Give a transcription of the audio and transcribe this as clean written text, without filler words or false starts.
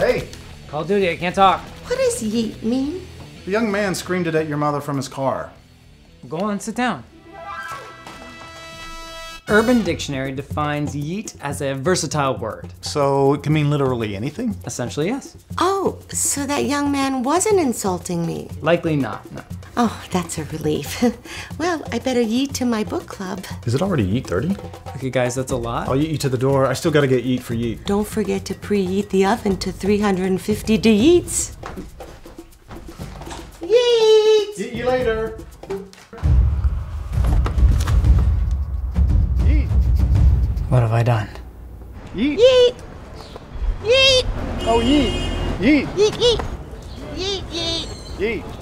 Hey! Call of Duty, I can't talk. What does yeet mean? The young man screamed it at your mother from his car. Go on, sit down. Urban Dictionary defines yeet as a versatile word. So it can mean literally anything? Essentially, yes. Oh, so that young man wasn't insulting me. Likely not, no. Oh, that's a relief. Well, I better yeet to my book club. Is it already Yeet 30? Okay, guys, that's a lot. I'll yeet you to the door. I still gotta get Yeet for Yeet. Don't forget to preheat the oven to 350 yeets. Yeet! See you later. Yeet. What have I done? Yeet. Yeet! Yeet! Oh, Yeet. Yeet. Yeet, yeet! Yeet, yeet! Yeet.